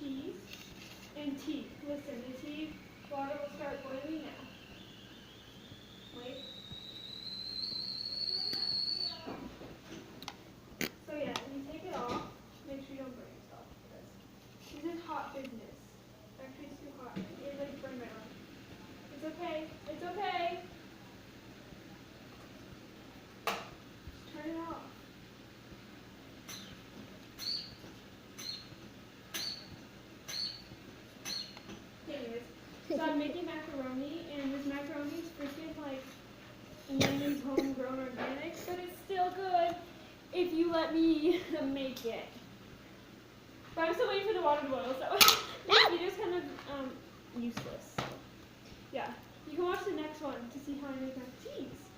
cheese and tea. Listen, the tea water will start boiling now. Wait. So yeah, you take it off. Make sure you don't burn yourself. Because this is hot business. Actually, it's too hot. It like burned my arm. It's okay. It's okay. Just turn it off. Anyways, so I'm making macaroni, and this macaroni is freaking like Nanny's homegrown organic, but it's still good if you let me make it. But I'm still waiting for the water to boil, so this video's kind of useless. So, yeah, you can watch the next one to see how I make mac and cheese.